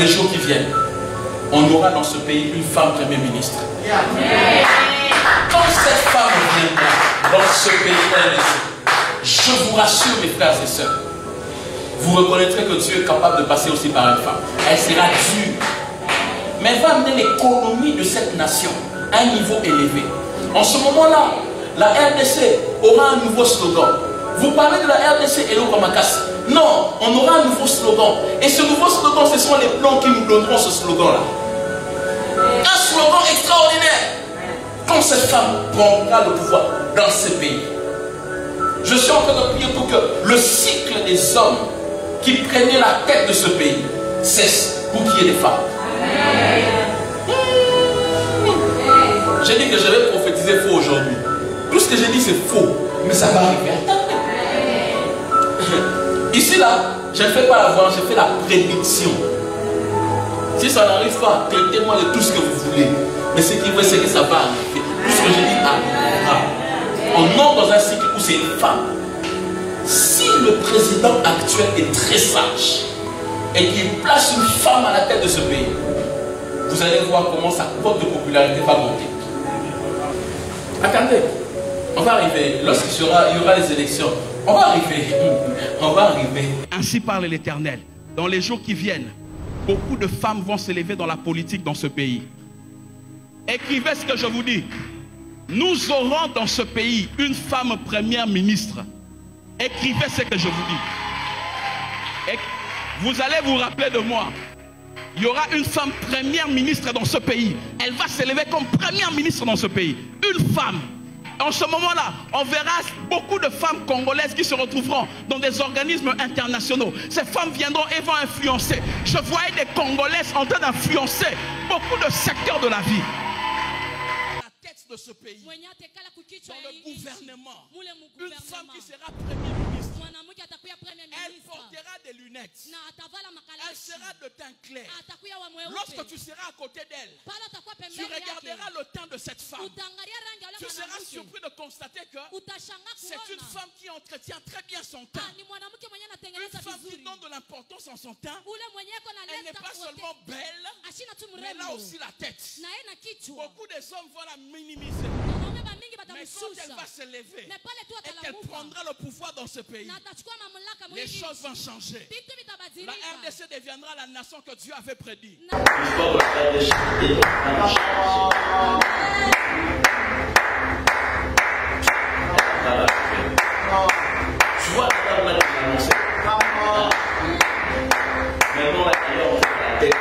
les jours qui viennent, on aura dans ce pays une femme Premier ministre. Quand cette femme viendra dans ce pays, je vous rassure mes frères et sœurs, vous reconnaîtrez que Dieu est capable de passer aussi par une femme. Elle sera dure, mais elle va amener l'économie de cette nation à un niveau élevé. En ce moment-là, la RDC aura un nouveau slogan. Vous parlez de la RDC et l'Okamakasi. Non, on aura un nouveau slogan. Et ce nouveau slogan, ce sont les blancs qui nous donneront ce slogan-là. Un slogan extraordinaire. Quand cette femme prendra le pouvoir dans ce pays, je suis en train de prier pour que le cycle des hommes qui prenaient la tête de ce pays cesse pour qu'il y ait des femmes. J'ai dit que je vais prophétiser faux aujourd'hui. Tout ce que j'ai dit c'est faux, mais ça va arriver. Ici là, je ne fais pas la voix, je fais la prédiction. Si ça n'arrive pas, traitez-moi de tout ce que vous voulez. Mais ce qui veut, c'est que ça va arriver. Tout ce que j'ai dit arrivera. On entre dans un cycle où c'est une femme. Si le président actuel est très sage et qu'il place une femme à la tête de ce pays, vous allez voir comment sa cote de popularité va monter. Attendez, on va arriver. Lorsqu'il y aura les élections, on va arriver. On va arriver. Ainsi parle l'Éternel. Dans les jours qui viennent, beaucoup de femmes vont s'élever dans la politique dans ce pays. Écrivez ce que je vous dis. Nous aurons dans ce pays une femme première ministre. Écrivez ce que je vous dis. Et vous allez vous rappeler de moi. Il y aura une femme première ministre dans ce pays. Elle va s'élever comme première ministre dans ce pays. Une femme. En ce moment-là, on verra beaucoup de femmes congolaises qui se retrouveront dans des organismes internationaux. Ces femmes viendront et vont influencer. Je voyais des Congolaises en train d'influencer beaucoup de secteurs de la vie. La tête de ce pays, dans le gouvernement, une femme qui sera première ministre. Elle portera des lunettes. Elle sera de teint clair. Lorsque tu seras à côté d'elle, tu regarderas le teint de cette femme. Tu seras surpris de constater que c'est une femme qui entretient très bien son teint. Une femme qui donne de l'importance en son teint. Elle n'est pas seulement belle, mais là aussi la tête. Beaucoup des hommes vont la minimiser. Mais quand elle va se lever et qu'elle prendra le pouvoir dans ce pays, les choses vont changer. La RDC deviendra la nation que Dieu avait prédit. L'histoire de la RDC n'a pas changé. Tu vois, la dame l'a annoncé. Maintenant, la carrière, on fait la tête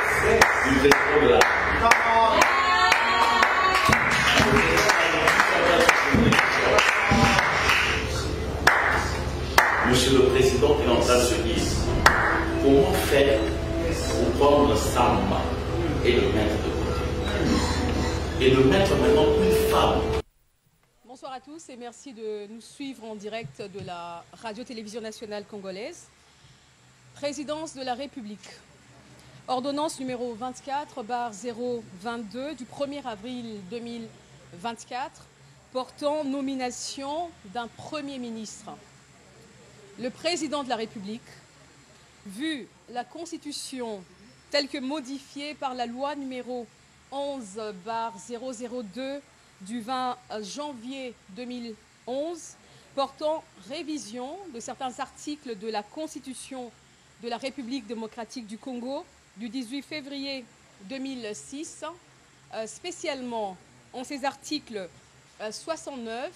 du président de la. Monsieur le Président qui est en train de se dire, comment faire pour prendre Samba et le mettre de côté et de mettre maintenant une femme. Bonsoir à tous et merci de nous suivre en direct de la Radio-Télévision nationale congolaise. Présidence de la République. Ordonnance numéro 24/022 du 1er avril 2024 portant nomination d'un Premier ministre. Le président de la République, vu la Constitution telle que modifiée par la loi numéro 11/002 du 20 janvier 2011, portant révision de certains articles de la Constitution de la République démocratique du Congo du 18 février 2006, spécialement en ces articles 69,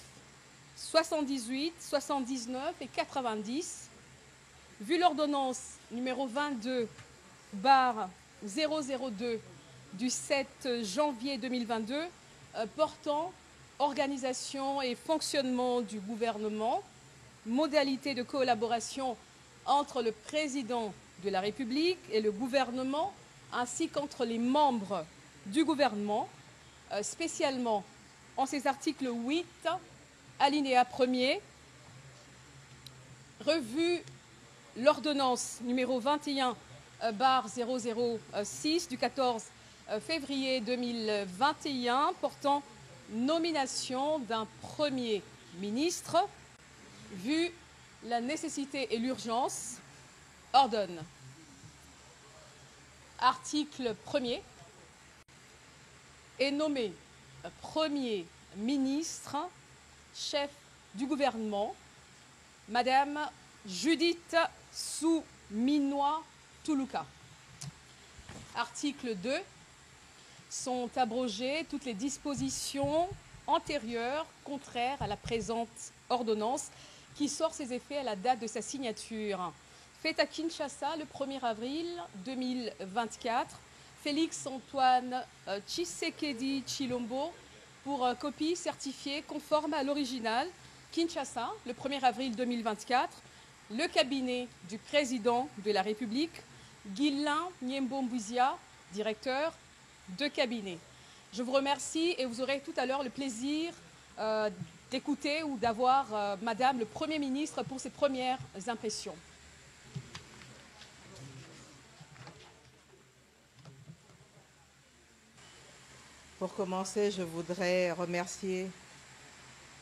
78, 79 et 90, vu l'ordonnance numéro 22/002 du 7 janvier 2022 portant organisation et fonctionnement du gouvernement, modalités de collaboration entre le président de la République et le gouvernement, ainsi qu'entre les membres du gouvernement, spécialement en ces articles 8, alinéa 1er, revue l'ordonnance numéro 21/006 du 14 février 2021 portant nomination d'un Premier ministre, vu la nécessité et l'urgence, ordonne. Article 1er. Est nommé Premier ministre, chef du gouvernement, Madame Judith Suminwa Tuluka. Article 2. Sont abrogées toutes les dispositions antérieures contraires à la présente ordonnance qui sort ses effets à la date de sa signature. Faite à Kinshasa le 1er avril 2024, Félix Antoine Tshisekedi Tshilombo pour copie certifiée conforme à l'original. Kinshasa le 1er avril 2024, le cabinet du président de la République, Guilain Nyembo-Mbouizia, directeur de cabinet. Je vous remercie et vous aurez tout à l'heure le plaisir d'écouter ou d'avoir Madame le Premier ministre pour ses premières impressions. Pour commencer, je voudrais remercier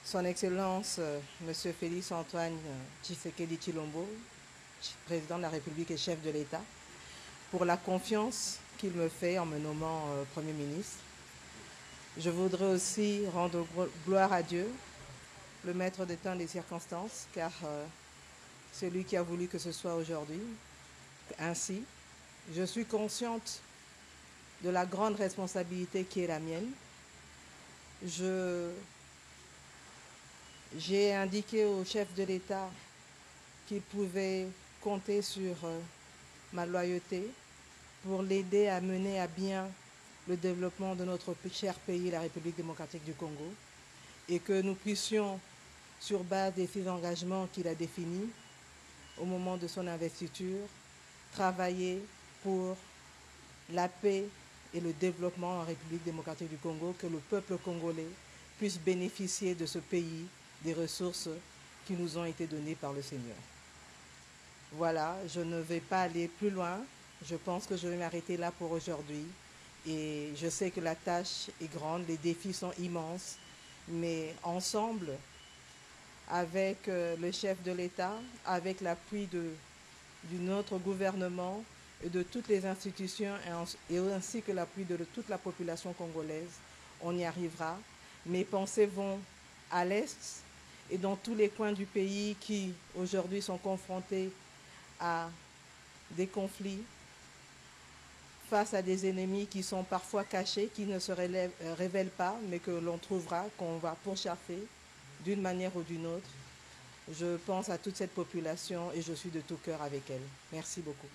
Son Excellence Monsieur Félix Antoine Tshisekedi Tshilombo, président de la République et chef de l'État, pour la confiance qu'il me fait en me nommant Premier ministre. Je voudrais aussi rendre gloire à Dieu, le maître des temps et des circonstances, car c'est lui qui a voulu que ce soit aujourd'hui. Ainsi, je suis consciente de la grande responsabilité qui est la mienne. J'ai indiqué au chef de l'État qu'il pouvait compter sur ma loyauté pour l'aider à mener à bien le développement de notre cher pays, la République démocratique du Congo, et que nous puissions, sur base des 6 engagements qu'il a définis au moment de son investiture, travailler pour la paix et le développement en République démocratique du Congo, que le peuple congolais puisse bénéficier de ce pays, des ressources qui nous ont été données par le Seigneur. Voilà, je ne vais pas aller plus loin. Je pense que je vais m'arrêter là pour aujourd'hui. Et je sais que la tâche est grande, les défis sont immenses, mais ensemble, avec le chef de l'État, avec l'appui de notre gouvernement et de toutes les institutions, et ainsi que l'appui de toute la population congolaise, on y arrivera. Mes pensées vont à l'Est et dans tous les coins du pays qui aujourd'hui sont confrontés à des conflits, face à des ennemis qui sont parfois cachés, qui ne se révèlent pas, mais que l'on trouvera, qu'on va pourchasser d'une manière ou d'une autre. Je pense à toute cette population et je suis de tout cœur avec elle. Merci beaucoup.